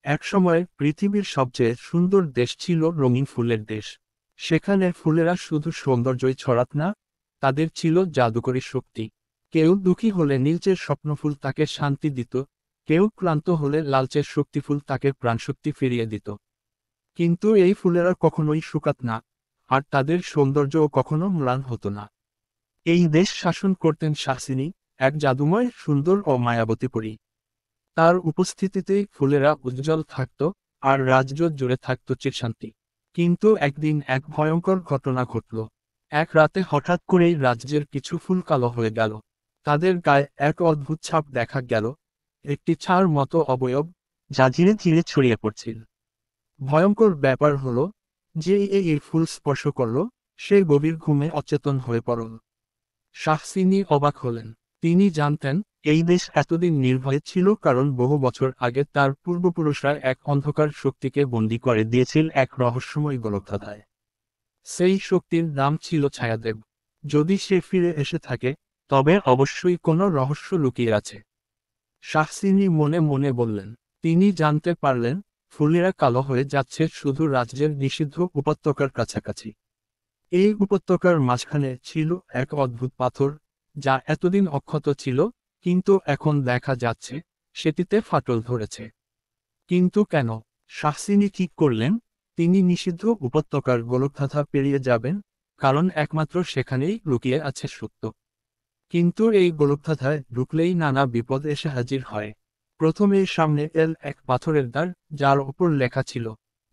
একসময় পৃথিবীর সবচেয়ে সুন্দর দেশ ছিল রঙিন ফুলের দেশ। সেখানে ফুলেরা শুধু সৌন্দর্যই ছড়াত না, তাদের ছিল জাদুকরী শক্তি। কেউ দুঃখী হলে নীলচের স্বপ্নফুল তাকে শান্তি দিত, কেউ ক্লান্ত হলে লালচের শক্তিফুল তাকে প্রাণশক্তি ফিরিয়ে দিত। কিন্তু এই ফুলেরা কখনোই শুকাত না, আর তাদের সৌন্দর্যও কখনো ম্লান হতো না। এই দেশ শাসন করতেন শাসিনী, এক জাদুময় সুন্দর ও মায়াবতী পরী। তার উপস্থিতিতেই ফুলেরা উজ্জ্বল থাকত, আর রাজ্য জুড়ে থাকত চিরশান্তি। কিন্তু একদিন এক ভয়ঙ্কর ঘটনা ঘটল। এক রাতে হঠাৎ করেই রাজ্যের কিছু ফুল কালো হয়ে গেল। তাদের গায়ে এক অদ্ভুত ছাপ দেখা গেল, একটি ছাড় মতো অবয়ব, যা ধীরে ধীরে ছড়িয়ে পড়ছিল। ভয়ঙ্কর ব্যাপার হলো, যে এই ফুল স্পর্শ করল, সে গভীর ঘুমে অচেতন হয়ে পড়ল। শাহসিনী অবাক হলেন। তিনি জানতেন, এই দেশ এতদিন নির্ভয়ে ছিল কারণ বহু বছর আগে তার পূর্বপুরুষরা এক অন্ধকার শক্তিকে বন্দী করে দিয়েছিল এক রহস্যময় গোলকধাঁধায়। সেই শক্তির নাম ছিল ছায়াদেব। যদি সে ফিরে এসে থাকে, তবে অবশ্যই কোনো রহস্য লুকিয়ে আছে। শাহসিনী মনে মনে বললেন। তিনি জানতে পারলেন, ফুলেরা কালো হয়ে যাচ্ছে শুধু রাজ্যের নিষিদ্ধ উপত্যকার কাছাকাছি। এই উপত্যকার মাঝখানে ছিল এক অদ্ভুত পাথর, যা এতদিন অক্ষত ছিল, কিন্তু এখন দেখা যাচ্ছে সেটিতে ফাটল ধরেছে। কিন্তু কেন? শাহসিনী ঠিক করলেন, তিনি নিষিদ্ধ উপত্যকার গোলকধাঁধা পেরিয়ে যাবেন, কারণ একমাত্র সেখানেই লুকিয়ে আছে সত্য। কিন্তু এই গোলকধাঁধায় ঢুকলেই নানা বিপদ এসে হাজির হয়। প্রথমে সামনে এল এক পাথরের দ্বার, যার ওপর লেখা ছিল,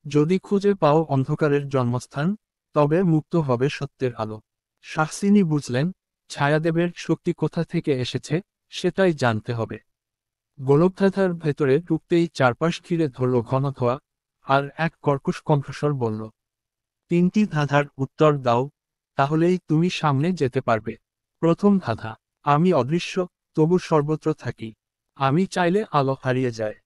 যদি খুঁজে পাও অন্ধকারের জন্মস্থান, তবে মুক্ত হবে সত্যের আলো। শাহসিনী বুঝলেন, ছায়াদেবের শক্তি কোথা থেকে এসেছে, সেটাই জানতে হবে। গোলকধাঁধার ভেতরে ঢুকতেই চারপাশ ঘিরে ধরল ঘন ধোঁয়া, আর এক কর্কশ কণ্ঠস্বর বলল, তিনটি ধাঁধার উত্তর দাও, তাহলেই তুমি সামনে যেতে পারবে। প্রথম ধাঁধা, আমি অদৃশ্য, তবু সর্বত্র থাকি। আমি চাইলে আলো হারিয়ে যায়।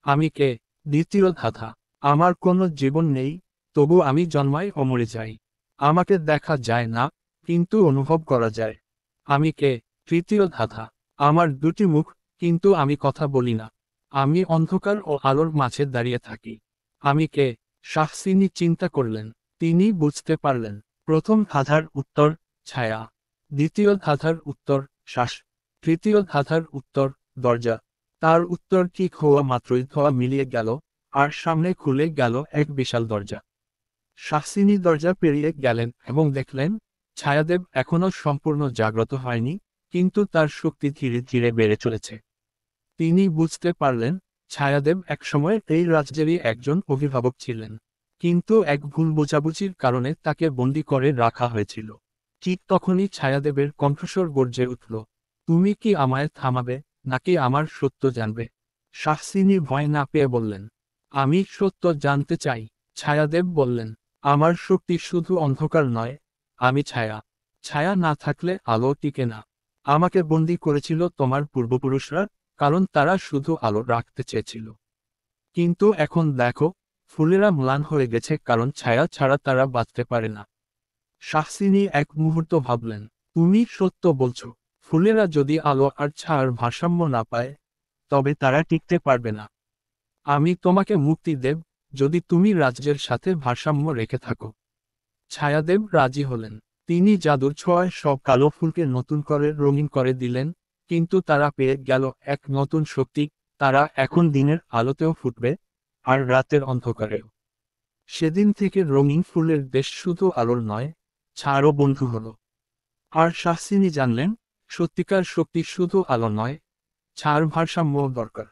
আমি কে? দ্বিতীয় ধাঁধা, আমার কোনো জীবন নেই, তবু আমি জন্মাই ও মরে যাই। আমাকে দেখা যায় না, কিন্তু অনুভব করা যায়। আমি কে? তৃতীয় ধাঁধা, আমার দুটি মুখ, কিন্তু আমি কথা বলি না। আমি অন্ধকার ও আলোর মাঝে দাঁড়িয়ে থাকি। আমি কে? শাহসিনী চিন্তা করলেন। তিনি বুঝতে পারলেন, প্রথম ধাঁধার উত্তর ছায়া, দ্বিতীয় ধাঁধার উত্তর শ্বাস, তৃতীয় ধাঁধার উত্তর দরজা। তার উত্তর ঠিক হওয়া মাত্রই ধোঁয়া মিলিয়ে গেল, আর সামনে খুলে গেল এক বিশাল দরজা। শাহসিনী দরজা পেরিয়ে গেলেন এবং দেখলেন, ছায়াদেব এখনও সম্পূর্ণ জাগ্রত হয়নি, কিন্তু তার শক্তি ধীরে ধীরে বেড়ে চলেছে। তিনি বুঝতে পারলেন, ছায়াদেব একসময় এই রাজ্যেরই একজন অভিভাবক ছিলেন, কিন্তু এক ভুল বোঝাবুঝির কারণে তাকে বন্দী করে রাখা হয়েছিল। ঠিক তখনই ছায়াদেবের কণ্ঠস্বর গর্জে উঠল, তুমি কি আমায় থামাবে, নাকি আমার সত্য জানবে? শাহসিনী ভয় না পেয়ে বললেন, আমি সত্য জানতে চাই। ছায়াদেব বললেন, আমার শক্তি শুধু অন্ধকার নয়, আমি ছায়া। ছায়া না থাকলে আলো টিকে না। আমাকে বন্দী করেছিল তোমার পূর্বপুরুষরা, কারণ তারা শুধু আলো রাখতে চেয়েছিল। কিন্তু এখন দেখো, ফুলেরা ম্লান হয়ে গেছে কারণ ছায়া ছাড়া তারা বাঁচতে পারে না। শাহসিনী এক মুহূর্ত ভাবলেন, তুমি সত্য বলছো। ফুলেরা যদি আলো আর ছায়ার ভারসাম্য না পায়, তবে তারা টিকতে পারবে না। আমি তোমাকে মুক্তি দেব, যদি তুমি রাজ্যের সাথে ভারসাম্য রেখে থাকো। ছায়াদেব রাজি হলেন। তিনি জাদুর ছোঁয়ায় সব কালো ফুলকে নতুন করে রঙিন করে দিলেন, কিন্তু তারা পেয়ে গেল এক নতুন শক্তি। তারা এখন দিনের আলোতেও ফুটবে, আর রাতের অন্ধকারেও। সেদিন থেকে রঙিন ফুলের দেশ শুধু আলোর নয়, ছায়ারও বন্ধু হলো। আর শাহসিনী জানলেন, সত্যিকার শক্তি শুধু আলো নয়, ছায়ার ভারসাম্যও দরকার।